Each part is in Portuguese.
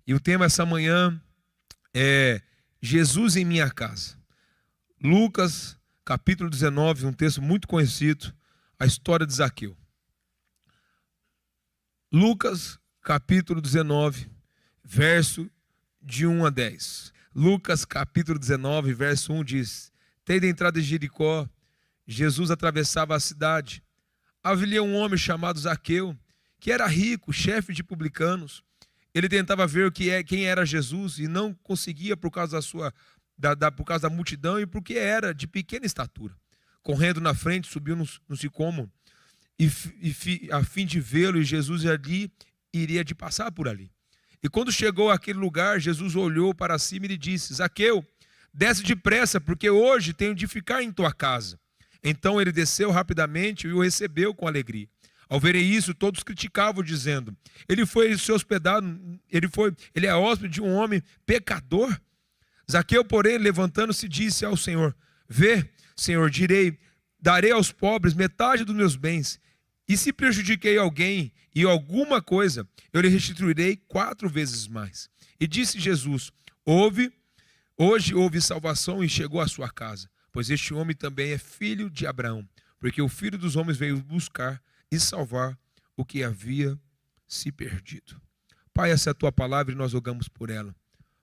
E o tema essa manhã é Jesus em minha casa. Lucas, capítulo 19, um texto muito conhecido, a história de Zaqueu. Lucas, capítulo 19, verso de 1 a 10. Lucas, capítulo 19, verso 1 diz: Tendo entrado em Jericó, Jesus atravessava a cidade. Havia um homem chamado Zaqueu, que era rico, chefe de publicanos. Ele tentava ver quem era Jesus e não conseguia por causa por causa da multidão e porque era de pequena estatura. Correndo na frente, subiu no sicômoro a fim de vê-lo, e Jesus ali iria de passar por ali. E quando chegou àquele lugar, Jesus olhou para cima e lhe disse: Zaqueu, desce depressa, porque hoje tenho de ficar em tua casa. Então ele desceu rapidamente e o recebeu com alegria. Ao verem isso, todos criticavam, dizendo: ele foi se hospedar, ele é hóspede de um homem pecador. Zaqueu, porém, levantando-se, disse ao Senhor: Vê, Senhor, darei aos pobres metade dos meus bens, e se prejudiquei alguém e alguma coisa, eu lhe restituirei 4 vezes mais. E disse Jesus: Hoje houve salvação e chegou à sua casa, pois este homem também é filho de Abraão, porque o Filho dos homens veio buscar e salvar o que havia se perdido. Pai, essa é a tua palavra e nós rogamos por ela.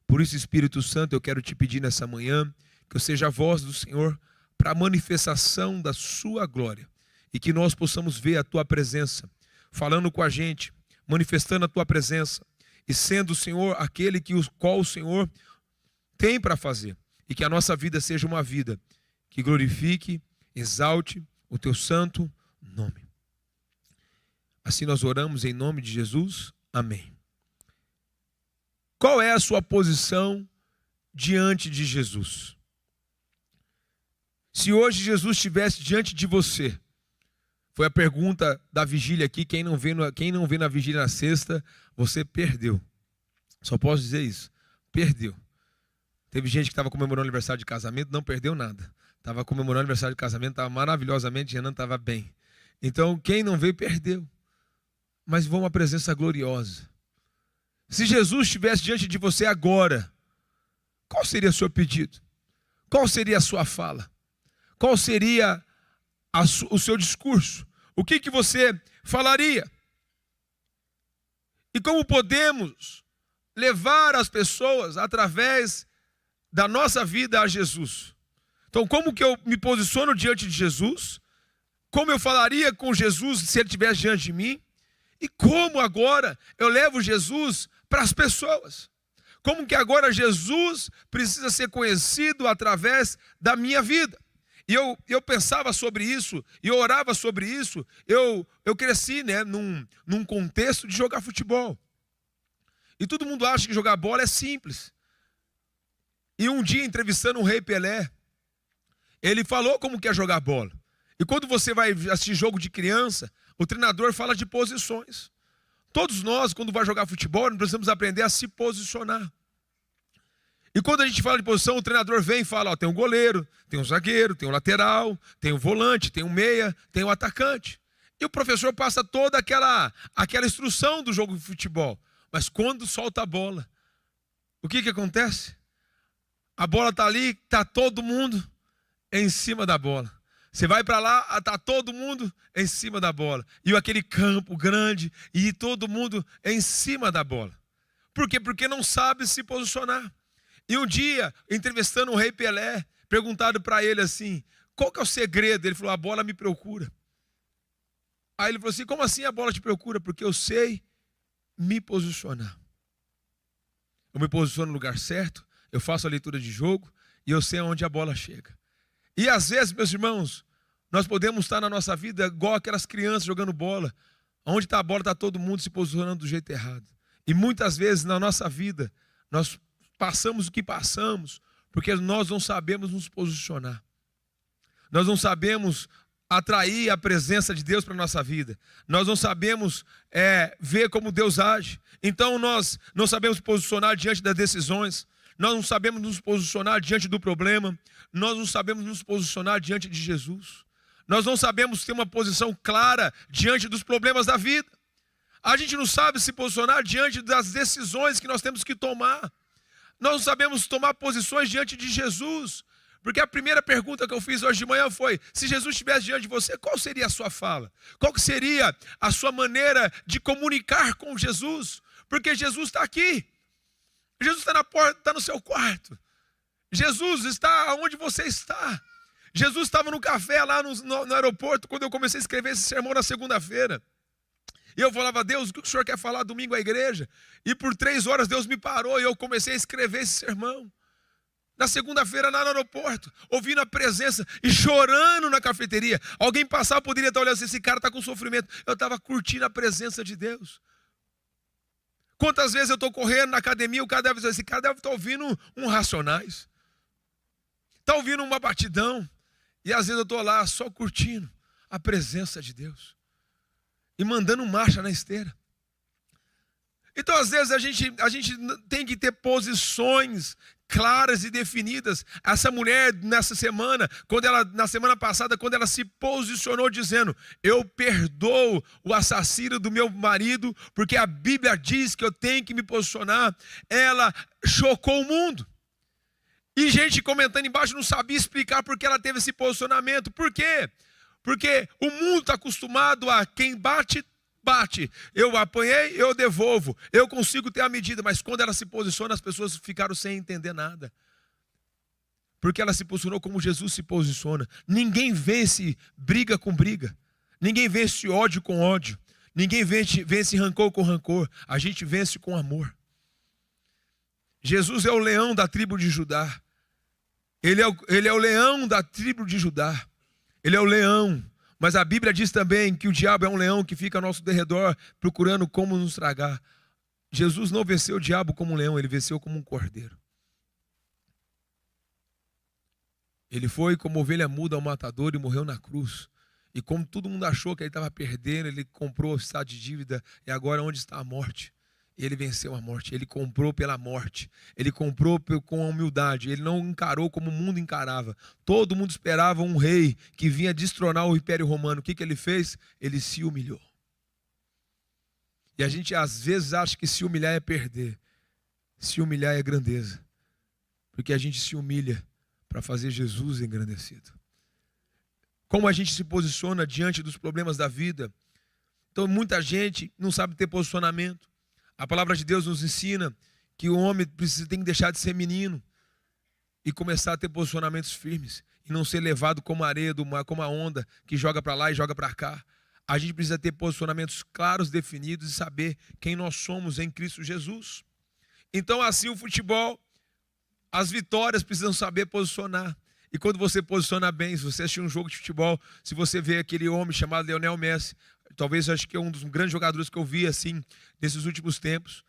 Por isso, Espírito Santo, eu quero te pedir nessa manhã que eu seja a voz do Senhor para a manifestação da sua glória e que nós possamos ver a tua presença, falando com a gente, manifestando a tua presença e sendo o Senhor aquele qual o Senhor tem para fazer, e que a nossa vida seja uma vida que glorifique, exalte o teu santo nome. Assim nós oramos em nome de Jesus. Amém. Qual é a sua posição diante de Jesus? Se hoje Jesus estivesse diante de você, foi a pergunta da vigília aqui, quem não vê na vigília na sexta, você perdeu. Só posso dizer isso, perdeu. Teve gente que estava comemorando o aniversário de casamento, não perdeu nada. Estava comemorando o aniversário de casamento, estava maravilhosamente, Renan estava bem. Então, quem não veio, perdeu. Mas foi uma presença gloriosa. Se Jesus estivesse diante de você agora, qual seria o seu pedido? Qual seria a sua fala? Qual seria o seu discurso? O que você falaria? E como podemos levar as pessoas através da nossa vida a Jesus? Então, como que eu me posiciono diante de Jesus? Como eu falaria com Jesus se ele estivesse diante de mim? E como agora eu levo Jesus para as pessoas? Como que agora Jesus precisa ser conhecido através da minha vida? E eu pensava sobre isso, e eu orava sobre isso. Eu cresci, num contexto de jogar futebol. E todo mundo acha que jogar bola é simples. E um dia, entrevistando o Rei Pelé, ele falou como que é jogar bola. E quando você vai assistir jogo de criança, o treinador fala de posições. Todos nós, quando vai jogar futebol, nós precisamos aprender a se posicionar. E quando a gente fala de posição, o treinador vem e fala: tem um goleiro, tem um zagueiro, tem um lateral, tem um volante, tem um meia, tem um atacante. E o professor passa toda aquela instrução do jogo de futebol. Mas quando solta a bola, o que acontece? A bola está ali, está todo mundo em cima da bola. Você vai para lá, está todo mundo em cima da bola. E aquele campo grande, e todo mundo em cima da bola. Por quê? Porque não sabe se posicionar. E um dia, entrevistando o Rei Pelé, perguntado para ele assim: qual que é o segredo? Ele falou: a bola me procura. Aí ele falou assim: como assim a bola te procura? Porque eu sei me posicionar. Eu me posiciono no lugar certo, eu faço a leitura de jogo e eu sei aonde a bola chega. E às vezes, meus irmãos, nós podemos estar na nossa vida igual aquelas crianças jogando bola. Onde está a bola, está todo mundo se posicionando do jeito errado. E muitas vezes na nossa vida, nós passamos o que passamos, porque nós não sabemos nos posicionar. Nós não sabemos atrair a presença de Deus para a nossa vida. Nós não sabemos ver como Deus age. Então nós não sabemos posicionar diante das decisões. Nós não sabemos nos posicionar diante do problema. Nós não sabemos nos posicionar diante de Jesus. Nós não sabemos ter uma posição clara diante dos problemas da vida. A gente não sabe se posicionar diante das decisões que nós temos que tomar. Nós não sabemos tomar posições diante de Jesus. Porque a primeira pergunta que eu fiz hoje de manhã foi: se Jesus estivesse diante de você, qual seria a sua fala? Qual que seria a sua maneira de comunicar com Jesus? Porque Jesus está aqui. Jesus está na porta, está no seu quarto. Jesus está onde você está. Jesus estava no café lá no aeroporto quando eu comecei a escrever esse sermão na segunda-feira. E eu falava: Deus, o que o senhor quer falar domingo à igreja? E por 3 horas Deus me parou e eu comecei a escrever esse sermão. Na segunda-feira lá no aeroporto, ouvindo a presença e chorando na cafeteria. Alguém passava, poderia estar olhando assim: esse cara está com sofrimento. Eu estava curtindo a presença de Deus. Quantas vezes eu estou correndo na academia, o cara deve dizer: esse cara deve estar ouvindo um Racionais. Está ouvindo uma batidão. E às vezes eu estou lá só curtindo a presença de Deus. E mandando marcha na esteira. Então às vezes a gente tem que ter posições claras e definidas. Essa mulher nessa semana, na semana passada, quando ela se posicionou dizendo: eu perdoo o assassino do meu marido, porque a Bíblia diz que eu tenho que me posicionar, ela chocou o mundo. E gente comentando embaixo não sabia explicar por que ela teve esse posicionamento. Por quê? Porque o mundo está acostumado a quem bate, bate. Eu apanhei, eu devolvo. Eu consigo ter a medida. Mas quando ela se posiciona, as pessoas ficaram sem entender nada. Porque ela se posicionou como Jesus se posiciona. Ninguém vence briga com briga. Ninguém vence ódio com ódio. Ninguém vence rancor com rancor. A gente vence com amor. Jesus é o leão da tribo de Judá. Ele é o leão da tribo de Judá. Ele é o leão. Mas a Bíblia diz também que o diabo é um leão que fica ao nosso derredor procurando como nos tragar. Jesus não venceu o diabo como um leão, ele venceu como um cordeiro. Ele foi como ovelha muda ao matador e morreu na cruz. E como todo mundo achou que ele estava perdendo, ele comprou o estado de dívida. E agora onde está a morte? Ele venceu a morte, ele comprou pela morte, ele comprou com a humildade, ele não encarou como o mundo encarava. Todo mundo esperava um rei que vinha destronar o Império Romano. O que ele fez? Ele se humilhou. E a gente às vezes acha que se humilhar é perder, se humilhar é grandeza, porque a gente se humilha para fazer Jesus engrandecido. Como a gente se posiciona diante dos problemas da vida? Então muita gente não sabe ter posicionamento. A palavra de Deus nos ensina que o homem tem que deixar de ser menino e começar a ter posicionamentos firmes e não ser levado como a areia do mar, como a onda que joga para lá e joga para cá. A gente precisa ter posicionamentos claros, definidos e saber quem nós somos em Cristo Jesus. Então assim o futebol, as vitórias precisam saber posicionar. E quando você posiciona bem, se você assistir um jogo de futebol, se você vê aquele homem chamado Lionel Messi, talvez acho que é um dos grandes jogadores que eu vi assim nesses últimos tempos.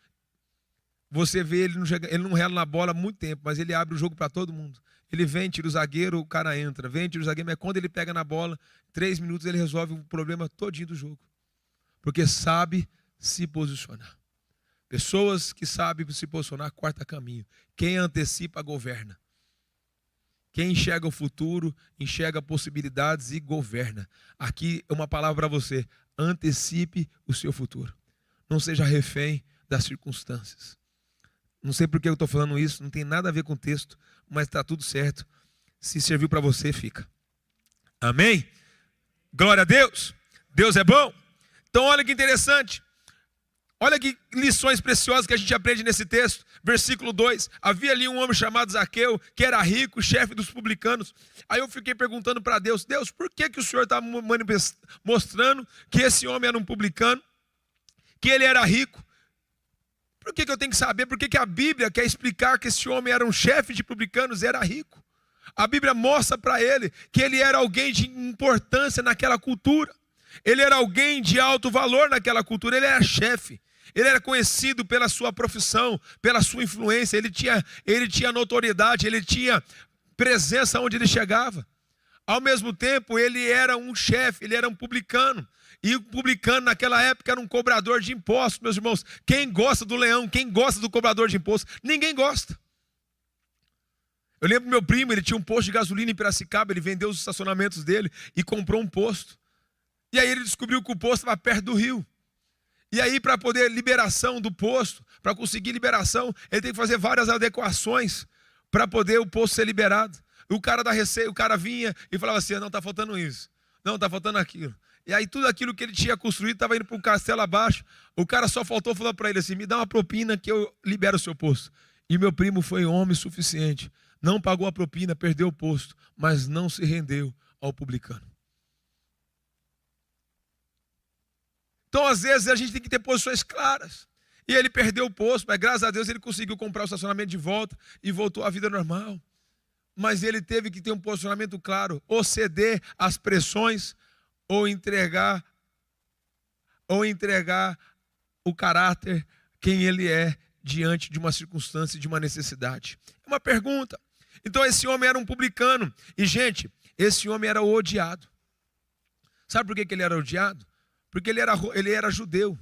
Você vê ele não rela na bola há muito tempo, mas ele abre o jogo para todo mundo. Ele vem, tira o zagueiro, o cara entra. Vem, tira o zagueiro, mas quando ele pega na bola, 3 minutos ele resolve o problema todinho do jogo. Porque sabe se posicionar. Pessoas que sabem se posicionar, corta caminho. Quem antecipa, governa. Quem enxerga o futuro, enxerga possibilidades e governa. Aqui é uma palavra para você: antecipe o seu futuro. Não seja refém das circunstâncias. Não sei por que eu estou falando isso, não tem nada a ver com o texto, mas está tudo certo. Se serviu para você, fica. Amém? Glória a Deus. Deus é bom. Então olha que interessante. Olha que lições preciosas que a gente aprende nesse texto. Versículo 2. Havia ali um homem chamado Zaqueu, que era rico, chefe dos publicanos. Aí eu fiquei perguntando para Deus: Deus, por que o Senhor está mostrando que esse homem era um publicano? Que ele era rico? Por que eu tenho que saber? Por que a Bíblia quer explicar que esse homem era um chefe de publicanos e era rico? A Bíblia mostra para ele que ele era alguém de importância naquela cultura. Ele era alguém de alto valor naquela cultura. Ele era chefe. Ele era conhecido pela sua profissão, pela sua influência. Ele tinha notoriedade, ele tinha presença onde ele chegava. Ao mesmo tempo, ele era um chefe, ele era um publicano. E o publicano naquela época era um cobrador de impostos, meus irmãos. Quem gosta do leão, quem gosta do cobrador de impostos? Ninguém gosta. Eu lembro do meu primo, ele tinha um posto de gasolina em Piracicaba, ele vendeu os estacionamentos dele e comprou um posto. E aí ele descobriu que o posto estava perto do rio. E aí, para poder liberação do posto, para conseguir liberação, ele tem que fazer várias adequações para poder o posto ser liberado. O cara da receita, o cara vinha e falava assim: não, está faltando isso, não, está faltando aquilo. E aí tudo aquilo que ele tinha construído estava indo para um castelo abaixo. O cara só faltou falar para ele assim: me dá uma propina que eu libero o seu posto. E meu primo foi homem suficiente, não pagou a propina, perdeu o posto, mas não se rendeu ao publicano. Então, às vezes, a gente tem que ter posições claras. E ele perdeu o posto, mas graças a Deus ele conseguiu comprar o estacionamento de volta e voltou à vida normal. Mas ele teve que ter um posicionamento claro: ou ceder às pressões, ou entregar o caráter, quem ele é, diante de uma circunstância, de uma necessidade. É uma pergunta. Então, esse homem era um publicano. E, gente, esse homem era odiado. Sabe por que ele era odiado? Porque ele era judeu.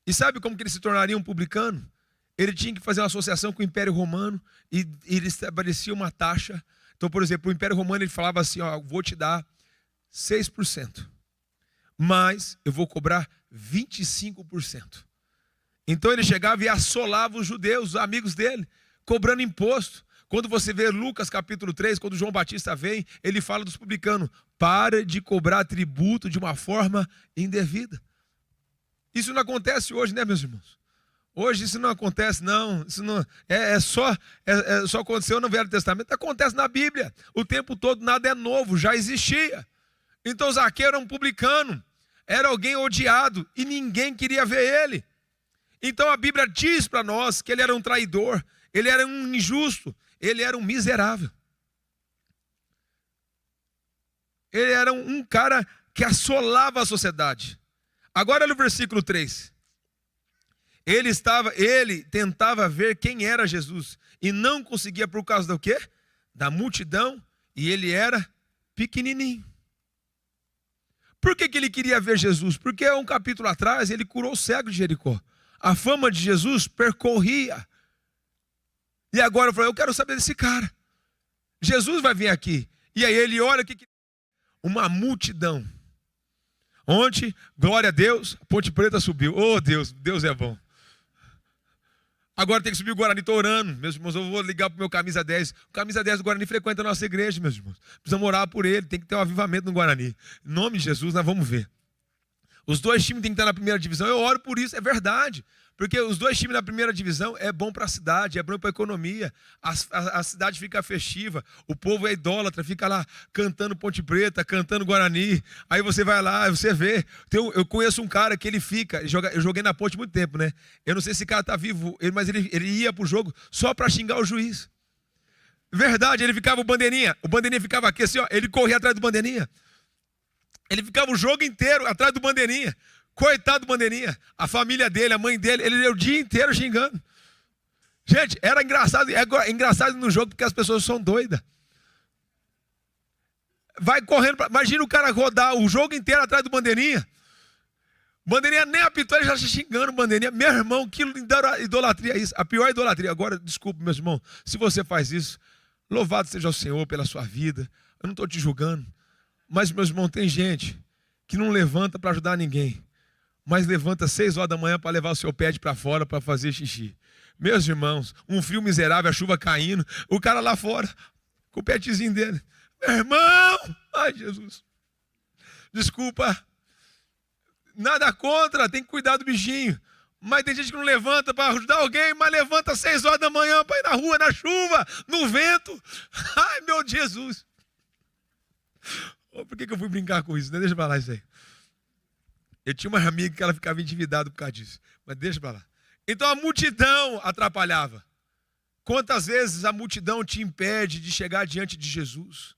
E sabe como que ele se tornaria um publicano? Ele tinha que fazer uma associação com o Império Romano e ele estabelecia uma taxa. Então, por exemplo, o Império Romano ele falava assim: ó, vou te dar 6%, mas eu vou cobrar 25%. Então ele chegava e assolava os judeus, os amigos dele, cobrando imposto. Quando você vê Lucas capítulo 3, quando João Batista vem, ele fala dos publicanos: para de cobrar tributo de uma forma indevida. Isso não acontece hoje, né, meus irmãos? Hoje isso não acontece, não. Isso não só aconteceu no Velho Testamento. Acontece na Bíblia. O tempo todo, nada é novo, já existia. Então Zaqueu era um publicano, era alguém odiado e ninguém queria ver ele. Então a Bíblia diz para nós que ele era um traidor, ele era um injusto, ele era um miserável. Ele era um cara que assolava a sociedade. Agora no versículo 3. Ele tentava ver quem era Jesus e não conseguia por causa do quê? Da multidão, e ele era pequenininho. Por que ele queria ver Jesus? Porque um capítulo atrás ele curou o cego de Jericó. A fama de Jesus percorria. E agora eu falei: eu quero saber desse cara. Jesus vai vir aqui. E aí ele olha que uma multidão. Ontem, glória a Deus, a Ponte Preta subiu. Oh Deus, Deus é bom. Agora tem que subir o Guarani, estou orando. Meus irmãos, eu vou ligar para o meu camisa 10. O camisa 10 do Guarani frequenta a nossa igreja, meus irmãos. Precisamos orar por ele, tem que ter um avivamento no Guarani. Em nome de Jesus, nós vamos ver. Os dois times têm que estar na primeira divisão. Eu oro por isso, é verdade. Porque os dois times na primeira divisão é bom para a cidade, é bom para a economia. A cidade fica festiva, o povo é idólatra, fica lá cantando Ponte Preta, cantando Guarani. Aí você vai lá, você vê. Eu conheço um cara que ele fica, eu joguei na Ponte muito tempo, né? Eu não sei se esse cara está vivo, mas ele ia para o jogo só para xingar o juiz. Verdade, ele ficava o bandeirinha ficava aqui assim, ó, ele corria atrás do bandeirinha. Ele ficava o jogo inteiro atrás do bandeirinha. Coitado do bandeirinha, a família dele, a mãe dele, ele ia o dia inteiro xingando. Gente, era engraçado, é engraçado no jogo porque as pessoas são doidas. Vai correndo, imagina o cara rodar o jogo inteiro atrás do bandeirinha. Bandeirinha nem apitou, ele já se xingando bandeirinha. Meu irmão, que idolatria é isso? A pior idolatria. Agora, desculpe, meus irmãos, se você faz isso, louvado seja o Senhor pela sua vida. Eu não estou te julgando. Mas, meus irmãos, tem gente que não levanta para ajudar ninguém, mas levanta 6 horas da manhã para levar o seu pet para fora para fazer xixi. Meus irmãos, um frio miserável, a chuva caindo, o cara lá fora, com o petzinho dele. Meu irmão! Ai, Jesus. Desculpa. Nada contra, tem que cuidar do bichinho. Mas tem gente que não levanta para ajudar alguém, mas levanta 6 horas da manhã para ir na rua, na chuva, no vento. Ai, meu Jesus. Por que eu fui brincar com isso? Deixa pra lá isso aí. Eu tinha uma amiga que ela ficava endividada por causa disso. Mas deixa pra lá. Então a multidão atrapalhava. Quantas vezes a multidão te impede de chegar diante de Jesus?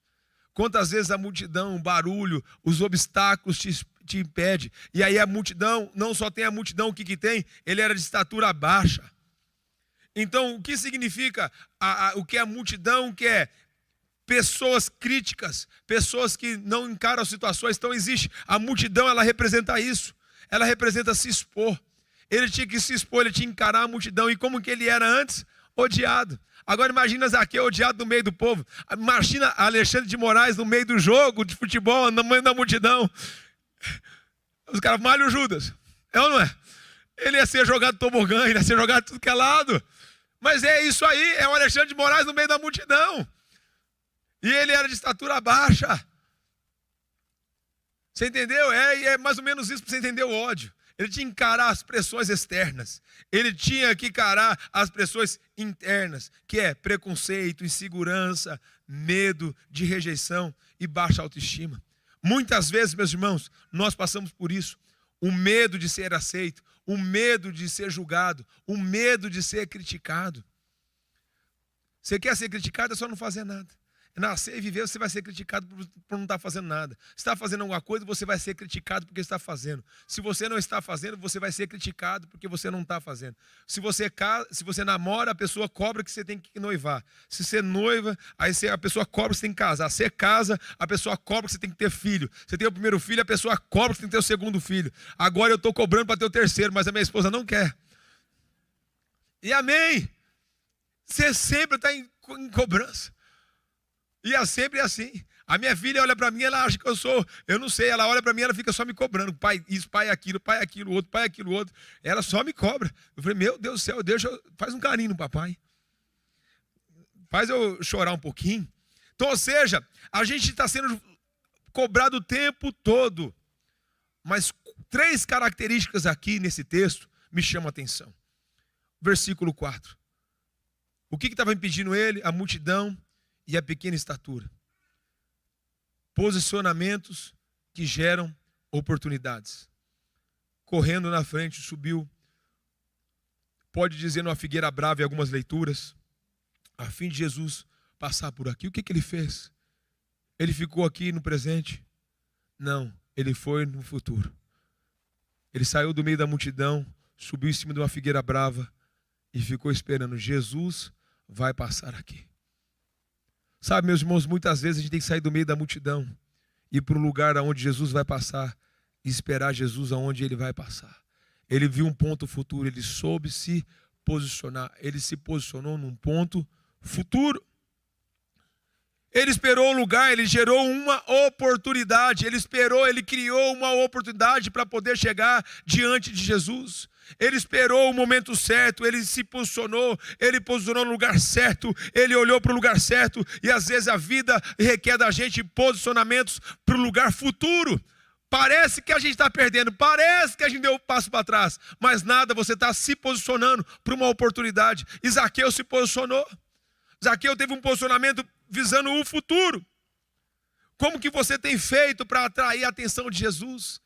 Quantas vezes a multidão, o barulho, os obstáculos te impedem? E aí a multidão, não só tem a multidão, o que tem? Ele era de estatura baixa. Então o que significa o que é a multidão? O que é? Pessoas críticas, pessoas que não encaram situações. Então existe, a multidão, ela representa isso, ela representa se expor. Ele tinha que se expor, ele tinha que encarar a multidão. E como que ele era antes? Odiado. Agora imagina Zaqueu odiado no meio do povo. Imagina Alexandre de Moraes no meio do jogo de futebol, no meio da multidão. Os caras malham o Judas, é ou não é? Ele ia ser jogado no tobogã, ele ia ser jogado tudo que é lado. Mas é isso aí, é o Alexandre de Moraes no meio da multidão. E ele era de estatura baixa. Você entendeu? É mais ou menos isso para você entender o ódio. Ele tinha que encarar as pressões externas. Ele tinha que encarar as pressões internas, que é preconceito, insegurança, medo de rejeição e baixa autoestima. Muitas vezes, meus irmãos, nós passamos por isso. O medo de ser aceito, o medo de ser julgado, o medo de ser criticado. Você quer ser criticado, é só não fazer nada. Nascer e viver, você vai ser criticado por não estar fazendo nada. Se está fazendo alguma coisa, você vai ser criticado porque está fazendo. Se você não está fazendo, você vai ser criticado porque você não está fazendo. Se você namora, a pessoa cobra que você tem que noivar. Se você noiva, aí a pessoa cobra que você tem que casar. Se você casa, a pessoa cobra que você tem que ter filho. Você tem o primeiro filho, a pessoa cobra que você tem que ter o segundo filho. Agora eu estou cobrando para ter o terceiro, mas a minha esposa não quer. E amém. Você sempre está em cobrança. E é sempre assim. A minha filha olha para mim, ela acha que eu não sei, ela olha para mim, ela fica só me cobrando. Pai isso, pai aquilo, outro, pai aquilo, outro. Ela só me cobra. Eu falei, meu Deus do céu, faz um carinho no papai. Faz eu chorar um pouquinho. Então, ou seja, a gente está sendo cobrado o tempo todo. Mas 3 características aqui nesse texto me chamam a atenção. Versículo 4. O que estava impedindo ele? A multidão e a pequena estatura. Posicionamentos que geram oportunidades. Correndo na frente, subiu. Pode dizer numa figueira brava em algumas leituras, a fim de Jesus passar por aqui. O que ele fez? Ele ficou aqui no presente? Não, ele foi no futuro. Ele saiu do meio da multidão, subiu em cima de uma figueira brava e ficou esperando. Jesus vai passar aqui. Sabe, meus irmãos, muitas vezes a gente tem que sair do meio da multidão, ir para o lugar onde Jesus vai passar e esperar Jesus aonde ele vai passar. Ele viu um ponto futuro, ele soube se posicionar, ele se posicionou num ponto futuro. Ele esperou o lugar, ele gerou uma oportunidade, ele criou uma oportunidade para poder chegar diante de Jesus. Ele esperou o momento certo, ele se posicionou, ele posicionou no lugar certo, ele olhou para o lugar certo, e às vezes a vida requer da gente posicionamentos para o lugar futuro. Parece que a gente está perdendo, parece que a gente deu um passo para trás, mas nada, você está se posicionando para uma oportunidade. E Zaqueu se posicionou. Zaqueu teve um posicionamento visando o futuro. Como que você tem feito para atrair a atenção de Jesus?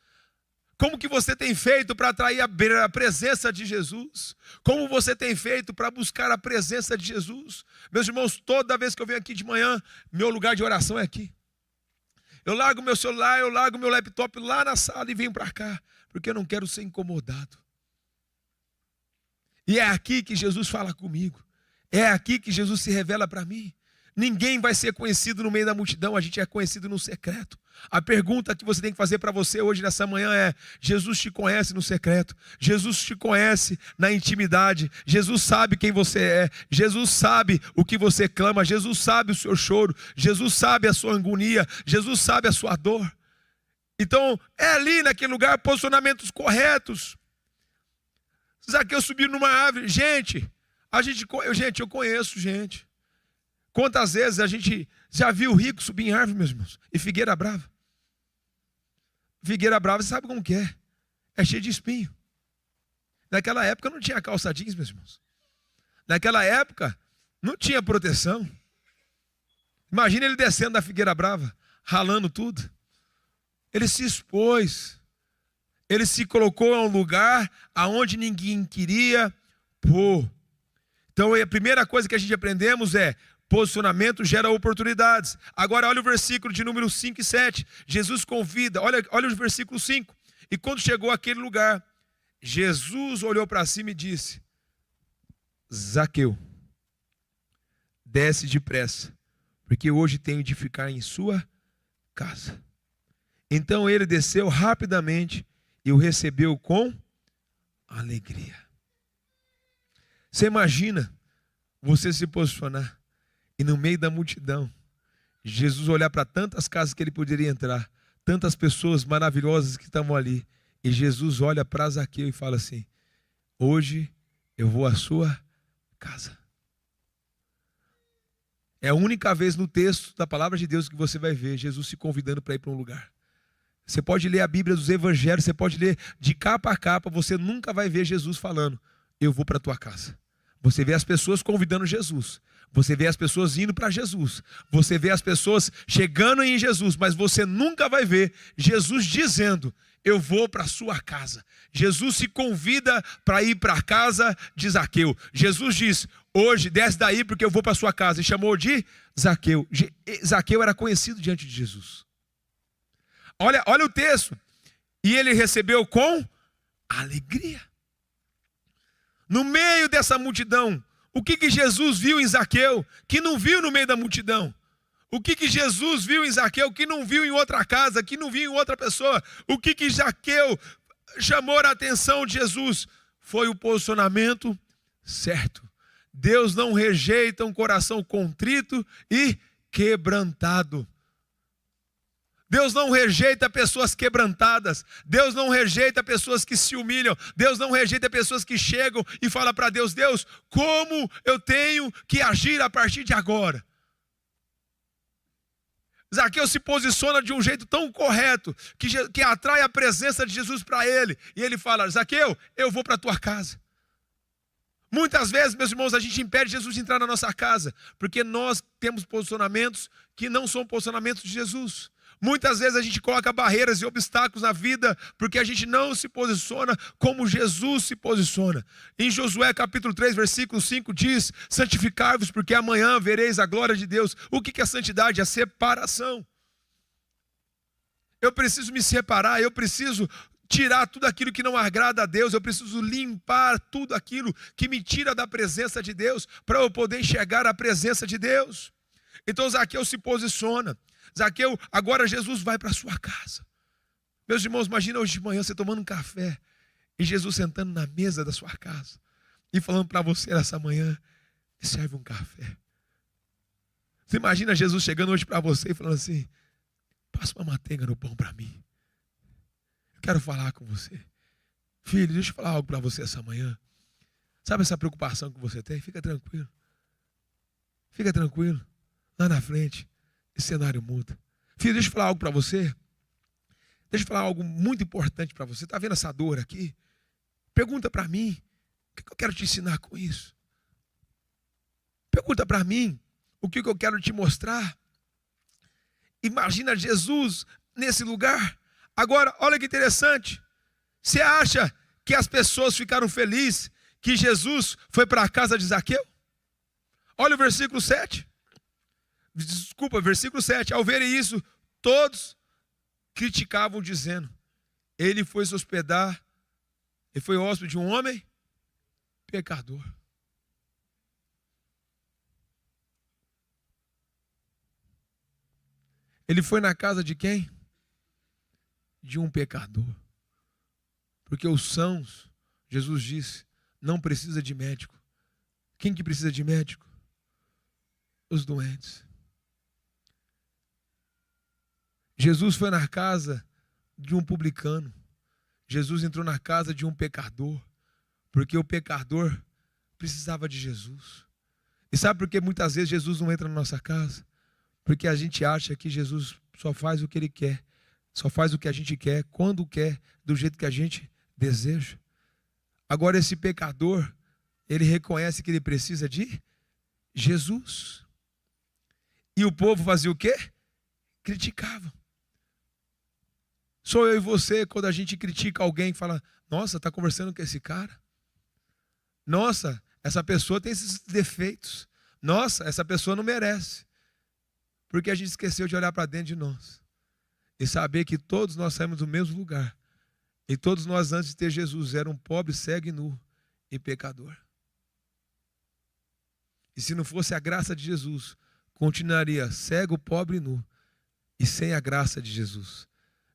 Como que você tem feito para atrair a presença de Jesus? Como você tem feito para buscar a presença de Jesus? Meus irmãos, toda vez que eu venho aqui de manhã, meu lugar de oração é aqui. Eu largo meu celular, eu largo meu laptop lá na sala e venho para cá, porque eu não quero ser incomodado. E é aqui que Jesus fala comigo. É aqui que Jesus se revela para mim. Ninguém vai ser conhecido no meio da multidão, a gente é conhecido no secreto. A pergunta que você tem que fazer para você hoje, nessa manhã, é: Jesus te conhece no secreto, Jesus te conhece na intimidade, Jesus sabe quem você é, Jesus sabe o que você clama, Jesus sabe o seu choro, Jesus sabe a sua agonia, Jesus sabe a sua dor. Então, é ali naquele lugar, posicionamentos corretos. Zaqueu subiu numa árvore, eu conheço gente. Quantas vezes a gente já viu rico subir em árvore, meus irmãos? E figueira brava. Figueira brava, você sabe como que é? É cheio de espinho. Naquela época não tinha calça jeans, meus irmãos. Naquela época não tinha proteção. Imagina ele descendo da figueira brava, ralando tudo. Ele se expôs. Ele se colocou em um lugar aonde ninguém queria pôr. Então a primeira coisa que a gente aprendemos é: posicionamento gera oportunidades. Agora olha o versículo de número 5 e 7. Jesus convida, olha o versículo 5. E quando chegou àquele lugar, Jesus olhou para cima e disse: Zaqueu, desce depressa, porque hoje tenho de ficar em sua casa. Então ele desceu rapidamente e o recebeu com alegria. Você imagina você se posicionar e no meio da multidão, Jesus olhar para tantas casas que ele poderia entrar, tantas pessoas maravilhosas que estavam ali, e Jesus olha para Zaqueu e fala assim: hoje eu vou à sua casa. É a única vez no texto da palavra de Deus que você vai ver Jesus se convidando para ir para um lugar. Você pode ler a Bíblia dos Evangelhos, você pode ler de capa a capa, você nunca vai ver Jesus falando, eu vou para a tua casa. Você vê as pessoas convidando Jesus, você vê as pessoas indo para Jesus, você vê as pessoas chegando em Jesus, mas você nunca vai ver Jesus dizendo, eu vou para a sua casa. Jesus se convida para ir para a casa de Zaqueu. Jesus diz, hoje desce daí porque eu vou para a sua casa. E chamou de Zaqueu. Zaqueu era conhecido diante de Jesus. Olha o texto. E ele recebeu com alegria. No meio dessa multidão, o que Jesus viu em Zaqueu que não viu no meio da multidão? O que Jesus viu em Zaqueu que não viu em outra casa, que não viu em outra pessoa? O que Zaqueu chamou a atenção de Jesus? Foi o posicionamento certo. Deus não rejeita um coração contrito e quebrantado. Deus não rejeita pessoas quebrantadas. Deus não rejeita pessoas que se humilham. Deus não rejeita pessoas que chegam e falam para Deus, Deus, como eu tenho que agir a partir de agora? Zaqueu se posiciona de um jeito tão correto, que atrai a presença de Jesus para ele. E ele fala, Zaqueu, eu vou para a tua casa. Muitas vezes, meus irmãos, a gente impede Jesus de entrar na nossa casa, porque nós temos posicionamentos que não são posicionamentos de Jesus. Muitas vezes a gente coloca barreiras e obstáculos na vida, porque a gente não se posiciona como Jesus se posiciona. Em Josué capítulo 3, versículo 5 diz, santificai-vos porque amanhã vereis a glória de Deus. O que é santidade? É separação. Eu preciso me separar, eu preciso tirar tudo aquilo que não agrada a Deus, eu preciso limpar tudo aquilo que me tira da presença de Deus, para eu poder enxergar a presença de Deus. Então Zaqueu se posiciona. Zaqueu, agora Jesus vai para a sua casa. Meus irmãos, imagina hoje de manhã você tomando um café e Jesus sentando na mesa da sua casa e falando para você nessa manhã, me serve um café. Você imagina Jesus chegando hoje para você e falando assim, passa uma manteiga no pão para mim. Eu quero falar com você. Filho, deixa eu falar algo para você essa manhã. Sabe essa preocupação que você tem? Fica tranquilo. Fica tranquilo. Lá na frente, esse cenário muda. Filho, deixa eu falar algo para você. Deixa eu falar algo muito importante para você. Está vendo essa dor aqui? Pergunta para mim. O que eu quero te ensinar com isso? Pergunta para mim. O que eu quero te mostrar? Imagina Jesus nesse lugar. Agora, olha que interessante. Você acha que as pessoas ficaram felizes que Jesus foi para a casa de Zaqueu? Olha o versículo 7. Desculpa, versículo 7. Ao verem isso, todos criticavam, dizendo, ele foi se hospedar, ele foi hóspede de um homem pecador. Ele foi na casa de quem? De um pecador. Porque os sãos, Jesus disse, não precisa de médico. Quem que precisa de médico? Os doentes. Jesus foi na casa de um publicano. Jesus entrou na casa de um pecador. Porque o pecador precisava de Jesus. E sabe por que muitas vezes Jesus não entra na nossa casa? Porque a gente acha que Jesus só faz o que Ele quer. Só faz o que a gente quer, quando quer, do jeito que a gente deseja. Agora esse pecador, ele reconhece que ele precisa de Jesus. E o povo fazia o quê? Criticava. Sou eu e você, quando a gente critica alguém, fala, nossa, está conversando com esse cara? Nossa, essa pessoa tem esses defeitos. Nossa, essa pessoa não merece. Porque a gente esqueceu de olhar para dentro de nós. E saber que todos nós saímos do mesmo lugar. E todos nós, antes de ter Jesus, eram pobre, cego e nu e pecador. E se não fosse a graça de Jesus, continuaria cego, pobre e nu. E sem a graça de Jesus.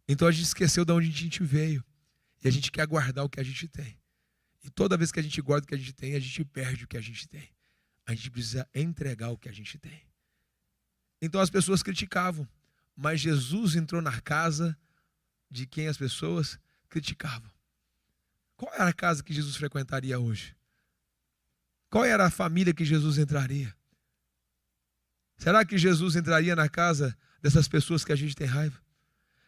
Então a gente esqueceu de onde a gente veio. E a gente quer guardar o que a gente tem. E toda vez que a gente guarda o que a gente tem, a gente perde o que a gente tem. A gente precisa entregar o que a gente tem. Então as pessoas criticavam. Mas Jesus entrou na casa de quem as pessoas criticavam. Qual era a casa que Jesus frequentaria hoje? Qual era a família que Jesus entraria? Será que Jesus entraria na casa dessas pessoas que a gente tem raiva?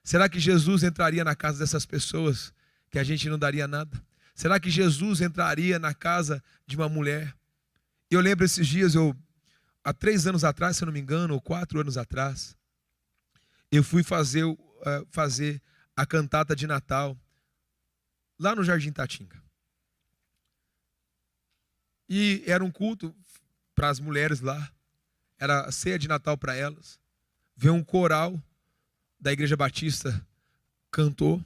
Será que Jesus entraria na casa dessas pessoas que a gente não daria nada? Será que Jesus entraria na casa de uma mulher? Eu lembro esses dias, há 3 anos atrás, se eu não me engano, ou 4 anos atrás, eu fui fazer a cantata de Natal lá no Jardim Tatinga. E era um culto para as mulheres lá. Era a ceia de Natal para elas. Veio um coral da Igreja Batista, cantou.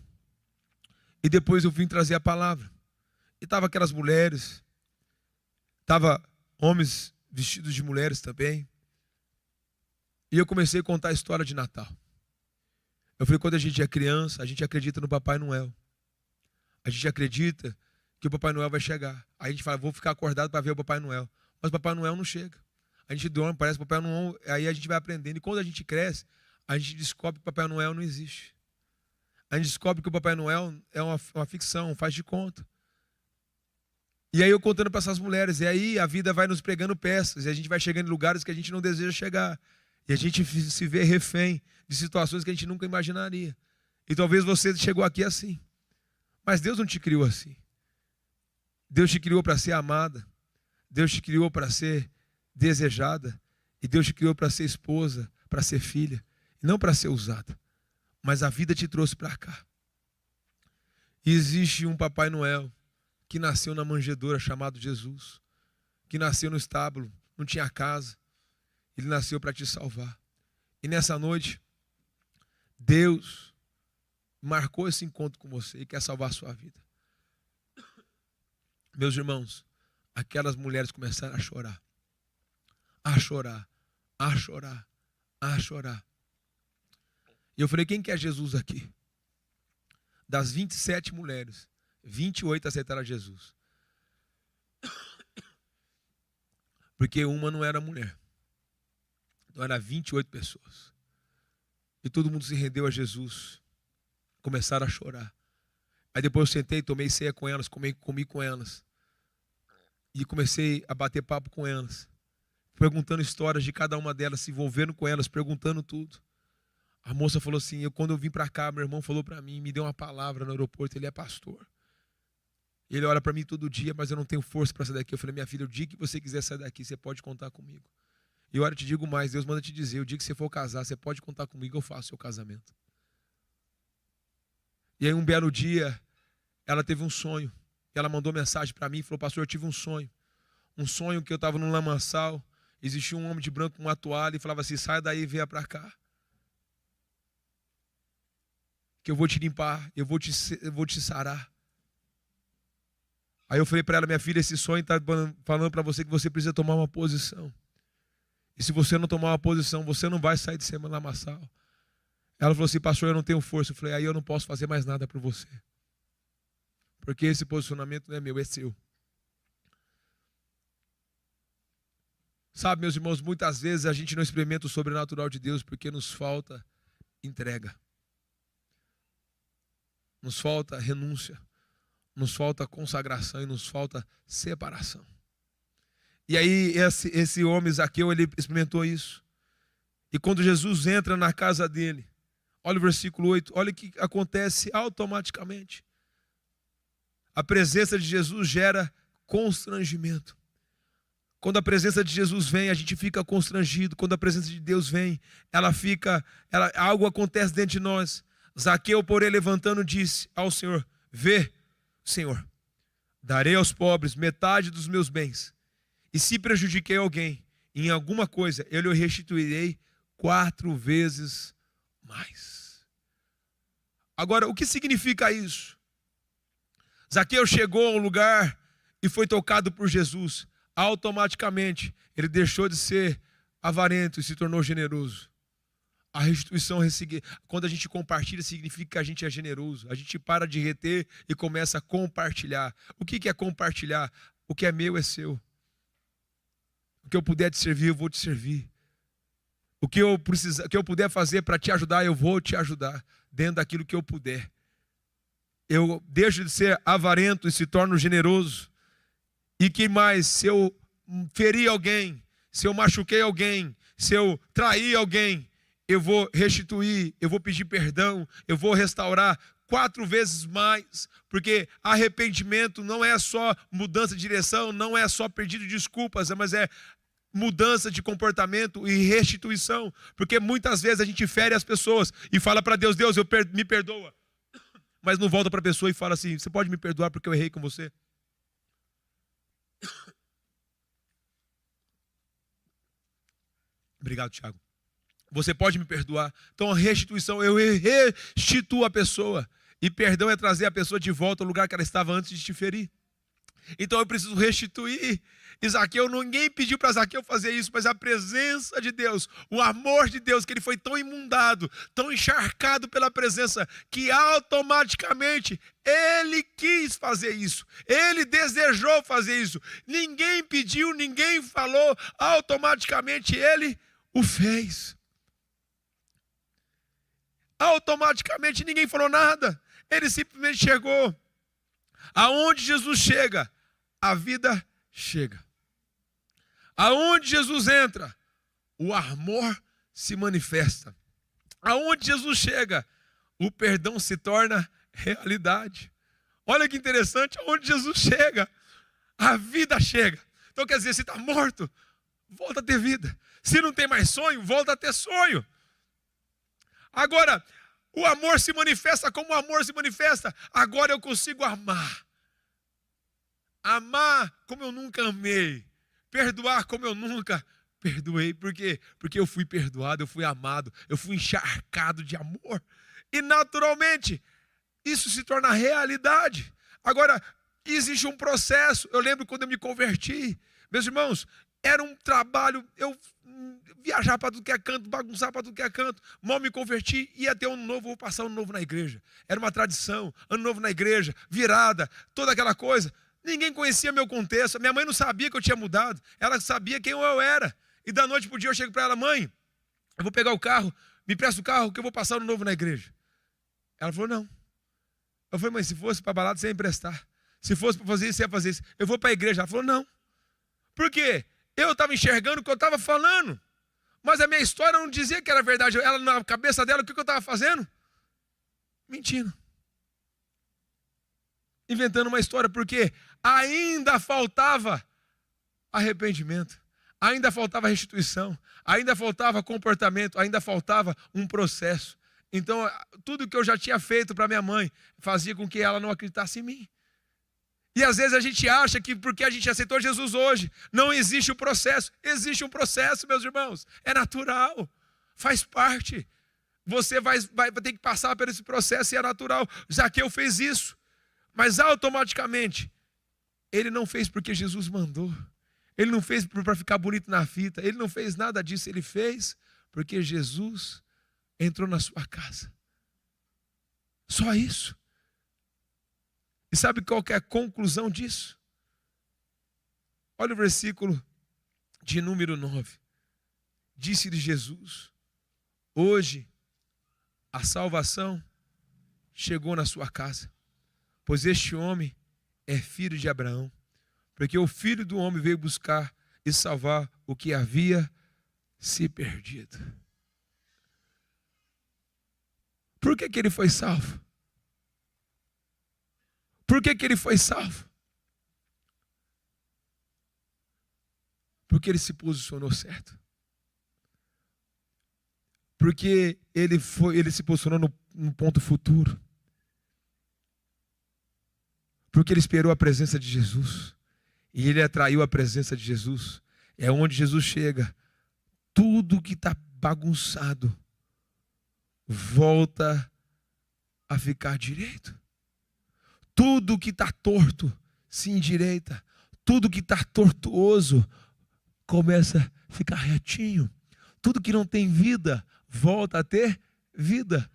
E depois eu vim trazer a palavra. E estavam aquelas mulheres. Estavam homens vestidos de mulheres também. E eu comecei a contar a história de Natal. Eu falei, quando a gente é criança, a gente acredita no Papai Noel. A gente acredita que o Papai Noel vai chegar. Aí a gente fala, vou ficar acordado para ver o Papai Noel. Mas o Papai Noel não chega. A gente dorme, parece que o Papai Noel, aí a gente vai aprendendo. E quando a gente cresce, a gente descobre que o Papai Noel não existe. A gente descobre que o Papai Noel é uma ficção, faz de conta. E aí eu contando para essas mulheres, e aí a vida vai nos pregando peças, e a gente vai chegando em lugares que a gente não deseja chegar. E a gente se vê refém de situações que a gente nunca imaginaria. E talvez você chegou aqui assim. Mas Deus não te criou assim. Deus te criou para ser amada. Deus te criou para ser desejada. E Deus te criou para ser esposa, para ser filha. E não para ser usada. Mas a vida te trouxe para cá. E existe um Papai Noel que nasceu na manjedoura chamado Jesus. Que nasceu no estábulo, não tinha casa. Ele nasceu para te salvar. E nessa noite, Deus marcou esse encontro com você e quer salvar a sua vida. Meus irmãos, aquelas mulheres começaram a chorar. A chorar, a chorar, a chorar. E eu falei, quem quer Jesus aqui? Das 27 mulheres, 28 aceitaram Jesus. Porque uma não era mulher. Então eram 28 pessoas. E todo mundo se rendeu a Jesus. Começaram a chorar. Aí depois eu sentei, tomei ceia com elas, comi com elas. E comecei a bater papo com elas. Perguntando histórias de cada uma delas, se envolvendo com elas, perguntando tudo. A moça falou assim, quando eu vim para cá, meu irmão falou para mim, me deu uma palavra no aeroporto, ele é pastor. Ele olha para mim todo dia, mas eu não tenho força para sair daqui. Eu falei, minha filha, o dia que você quiser sair daqui, você pode contar comigo. E olha, eu te digo mais, Deus manda te dizer, o dia que você for casar, você pode contar comigo, eu faço o seu casamento. E aí um belo dia, ela teve um sonho. Ela mandou mensagem para mim e falou, pastor, eu tive um sonho. Um sonho que eu estava num lamaçal, existia um homem de branco com uma toalha e falava assim, sai daí e venha para cá. Que eu vou te limpar, eu vou te sarar. Aí eu falei para ela, minha filha, esse sonho está falando para você que você precisa tomar uma posição. E se você não tomar uma posição, você não vai sair de cima do lamaçal. Ela falou assim, pastor, eu não tenho força. Eu falei, aí eu não posso fazer mais nada por você. Porque esse posicionamento não é meu, é seu. Sabe, meus irmãos, muitas vezes a gente não experimenta o sobrenatural de Deus porque nos falta entrega. Nos falta renúncia. Nos falta consagração e nos falta separação. E aí esse homem Zaqueu, ele experimentou isso. E quando Jesus entra na casa dele, olha o versículo 8, olha o que acontece automaticamente. A presença de Jesus gera constrangimento. Quando a presença de Jesus vem, a gente fica constrangido. Quando a presença de Deus vem, algo acontece dentro de nós. Zaqueu, porém, levantando, disse ao Senhor, vê, Senhor, darei aos pobres metade dos meus bens. E se prejudiquei alguém em alguma coisa, eu lhe restituirei 4 vezes mais. Agora, o que significa isso? Zaqueu chegou a um lugar e foi tocado por Jesus. Automaticamente, ele deixou de ser avarento e se tornou generoso. A restituição, quando a gente compartilha, significa que a gente é generoso. A gente para de reter e começa a compartilhar. O que é compartilhar? O que é meu é seu. O que eu puder te servir, eu vou te servir. O que eu puder fazer para te ajudar, eu vou te ajudar. Dentro daquilo que eu puder. eu deixo de ser avarento e se torno generoso. E que mais? Se eu feri alguém, se eu machuquei alguém, se eu traí alguém, eu vou restituir, eu vou pedir perdão, eu vou restaurar 4 vezes mais, porque arrependimento não é só mudança de direção, não é só pedido de desculpas, mas é mudança de comportamento e restituição, porque muitas vezes a gente fere as pessoas e fala para Deus, Deus, me perdoa, mas não volta para a pessoa e fala assim, você pode me perdoar porque eu errei com você? Obrigado, Thiago. Você pode me perdoar? Então a restituição, eu restituo a pessoa, e perdão é trazer a pessoa de volta ao lugar que ela estava antes de te ferir. Então eu preciso restituir. E Zaqueu, ninguém pediu para Zaqueu fazer isso, mas a presença de Deus, o amor de Deus, que ele foi tão imundado, tão encharcado pela presença, que automaticamente ele quis fazer isso, ele desejou fazer isso. Ninguém pediu, ninguém falou, automaticamente ele o fez. Automaticamente ninguém falou nada, ele simplesmente chegou. Aonde Jesus chega, a vida chega. Aonde Jesus entra, o amor se manifesta. Aonde Jesus chega, o perdão se torna realidade. Olha que interessante, aonde Jesus chega, a vida chega. Então quer dizer, se está morto, volta a ter vida. Se não tem mais sonho, volta a ter sonho. Agora, o amor se manifesta como o amor se manifesta. Agora eu consigo amar. Amar como eu nunca amei. Perdoar como eu nunca perdoei. Por quê? Porque eu fui perdoado, eu fui amado, eu fui encharcado de amor. E naturalmente, isso se torna realidade. Agora, existe um processo. Eu lembro quando eu me converti. Meus irmãos, era um trabalho, eu viajar para tudo que é canto, bagunçar para tudo que é canto. Mal me converti, ia ter um ano novo, vou passar um ano novo na igreja. Era uma tradição, ano novo na igreja, virada, toda aquela coisa. Ninguém conhecia meu contexto, minha mãe não sabia que eu tinha mudado, ela sabia quem eu era. E da noite para o dia eu chego para ela, mãe, eu vou pegar o carro, me presta o carro que eu vou passar ano novo na igreja. Ela falou, não. Eu falei, mãe, se fosse para balada, você ia emprestar. Se fosse para fazer isso, você ia fazer isso. Eu vou para a igreja. Ela falou, não. Por quê? Eu estava enxergando o que eu estava falando, mas a minha história não dizia que era verdade. Ela, na cabeça dela, o que eu estava fazendo? Mentindo. Inventando uma história, porque ainda faltava arrependimento, ainda faltava restituição, ainda faltava comportamento, ainda faltava um processo. Então, tudo que eu já tinha feito para minha mãe fazia com que ela não acreditasse em mim. E às vezes a gente acha que porque a gente aceitou Jesus hoje, não existe o processo. Existe um processo, meus irmãos. É natural, faz parte. Você vai ter que passar por esse processo e é natural. Zaqueu fez isso, mas automaticamente, ele não fez porque Jesus mandou. Ele não fez para ficar bonito na fita. Ele não fez nada disso. Ele fez porque Jesus entrou na sua casa. Só isso. E sabe qual que é a conclusão disso? Olha o versículo de número 9. Disse-lhe Jesus, hoje a salvação chegou na sua casa, pois este homem é filho de Abraão, porque o Filho do Homem veio buscar e salvar o que havia se perdido. Por que ele foi salvo? Por que ele foi salvo? Porque ele se posicionou certo. Porque ele se posicionou no ponto futuro. Porque ele esperou a presença de Jesus. E ele atraiu a presença de Jesus. É onde Jesus chega. Tudo que está bagunçado volta a ficar direito. Tudo que está torto se endireita. Tudo que está tortuoso começa a ficar retinho. Tudo que não tem vida volta a ter vida.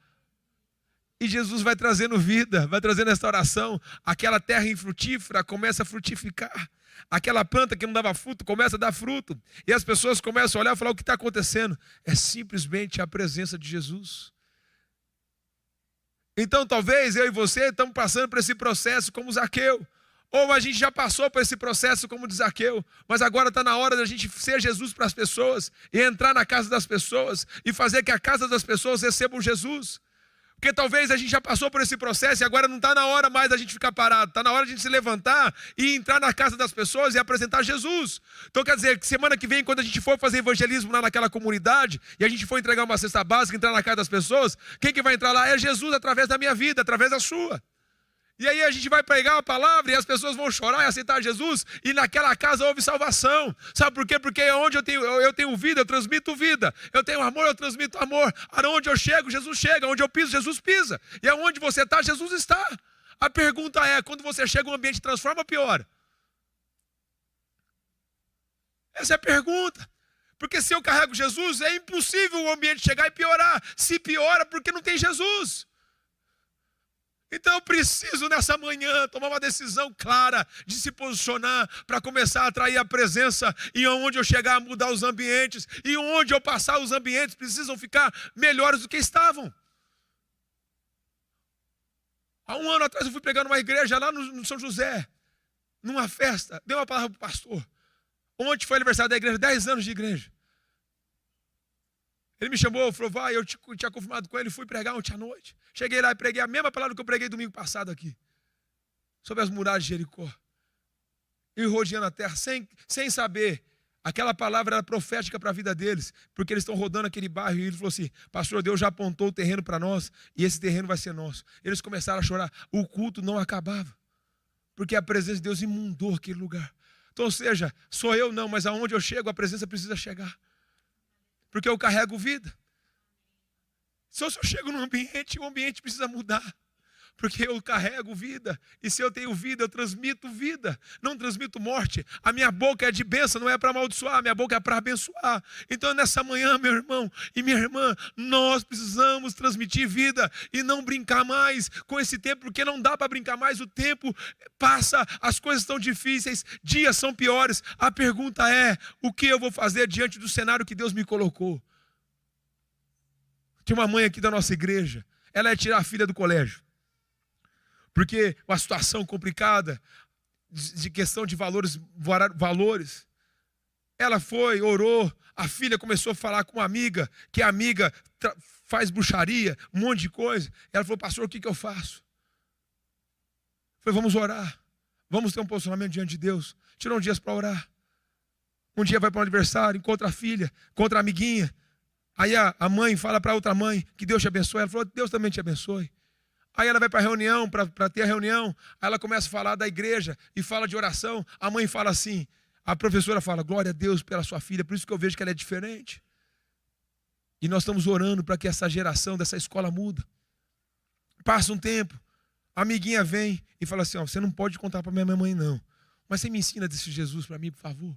E Jesus vai trazendo vida, vai trazendo restauração. Aquela terra infrutífera começa a frutificar. Aquela planta que não dava fruto começa a dar fruto. E as pessoas começam a olhar e falar, o que está acontecendo? É simplesmente a presença de Jesus. Então talvez eu e você estamos passando por esse processo como Zaqueu. Ou a gente já passou por esse processo como de Zaqueu, mas agora está na hora da gente ser Jesus para as pessoas e entrar na casa das pessoas e fazer que a casa das pessoas recebam Jesus. Porque talvez a gente já passou por esse processo e agora não está na hora mais da gente ficar parado. Está na hora de a gente se levantar e entrar na casa das pessoas e apresentar Jesus. Então quer dizer que semana que vem, quando a gente for fazer evangelismo lá naquela comunidade e a gente for entregar uma cesta básica, entrar na casa das pessoas, quem que vai entrar lá é Jesus através da minha vida, através da sua. E aí a gente vai pregar a palavra e as pessoas vão chorar e aceitar Jesus e naquela casa houve salvação. Sabe por quê? Porque onde eu tenho vida, eu transmito vida. Eu tenho amor, eu transmito amor. Aonde eu chego, Jesus chega. Onde eu piso, Jesus pisa. E aonde você está, Jesus está. A pergunta é, quando você chega, o ambiente transforma ou piora? Essa é a pergunta. Porque se eu carrego Jesus, é impossível o ambiente chegar e piorar. Se piora, porque não tem Jesus. Então eu preciso nessa manhã tomar uma decisão clara de se posicionar para começar a atrair a presença e onde eu chegar a mudar os ambientes e onde eu passar os ambientes precisam ficar melhores do que estavam. Há um ano atrás eu fui pregar numa igreja lá no São José, numa festa, dei uma palavra para o pastor. Ontem foi aniversário da igreja, 10 anos de igreja. Ele me chamou, falou, vai, eu tinha confirmado com ele, fui pregar ontem à noite. Cheguei lá e preguei a mesma palavra que eu preguei domingo passado aqui. Sobre as muralhas de Jericó. E rodeando a terra, sem saber. Aquela palavra era profética para a vida deles. Porque eles estão rodando aquele bairro e ele falou assim, pastor, Deus já apontou o terreno para nós e esse terreno vai ser nosso. Eles começaram a chorar. O culto não acabava. Porque a presença de Deus inundou aquele lugar. Então, ou seja, sou eu não, mas aonde eu chego, a presença precisa chegar. Porque eu carrego vida. Se eu chego num ambiente, o ambiente precisa mudar. Porque eu carrego vida. E se eu tenho vida, eu transmito vida. Não transmito morte. A minha boca é de bênção, não é para amaldiçoar. A minha boca é para abençoar. Então nessa manhã, meu irmão e minha irmã, nós precisamos transmitir vida. E não brincar mais com esse tempo. Porque não dá para brincar mais. O tempo passa, as coisas estão difíceis. Dias são piores. A pergunta é, o que eu vou fazer diante do cenário que Deus me colocou? Tinha uma mãe aqui da nossa igreja. Ela ia tirar a filha do colégio. Porque uma situação complicada, de questão de valores. Ela foi, orou, a filha começou a falar com uma amiga, que a amiga faz bruxaria, um monte de coisa. Ela falou, pastor, o que eu faço? Eu falei, vamos orar, vamos ter um posicionamento diante de Deus. Tirou uns dias para orar. Um dia vai para o aniversário, encontra a filha, encontra a amiguinha. Aí a mãe fala para outra mãe, que Deus te abençoe. Ela falou, Deus também te abençoe. Aí ela vai para a reunião, para ter a reunião. Aí ela começa a falar da igreja e fala de oração. A mãe fala assim, a professora fala, glória a Deus pela sua filha, por isso que eu vejo que ela é diferente. E nós estamos orando para que essa geração dessa escola muda. Passa um tempo, a amiguinha vem e fala assim, você não pode contar para minha mãe não, mas você me ensina desse Jesus para mim, por favor.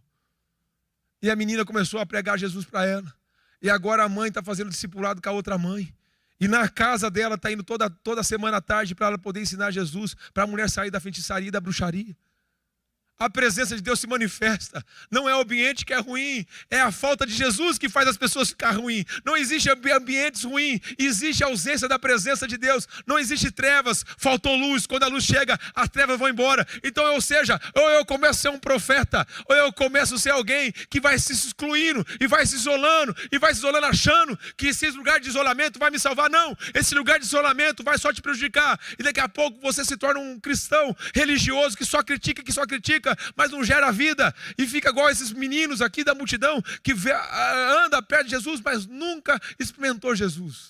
E a menina começou a pregar Jesus para ela. E agora a mãe está fazendo discipulado com a outra mãe. E na casa dela está indo toda semana à tarde para ela poder ensinar Jesus, para a mulher sair da feitiçaria e da bruxaria. A presença de Deus se manifesta. Não é o ambiente que é ruim, é a falta de Jesus que faz as pessoas ficar ruins. Não existe ambientes ruins, existe a ausência da presença de Deus. Não existe trevas, faltou luz. Quando a luz chega, as trevas vão embora. Então, ou seja, ou eu começo a ser um profeta, ou eu começo a ser alguém que vai se excluindo e vai se isolando achando que esse lugar de isolamento vai me salvar. Não, esse lugar de isolamento vai só te prejudicar. E daqui a pouco você se torna um cristão religioso que só critica, mas não gera vida, e fica igual esses meninos aqui da multidão, que anda perto de Jesus, mas nunca experimentou Jesus.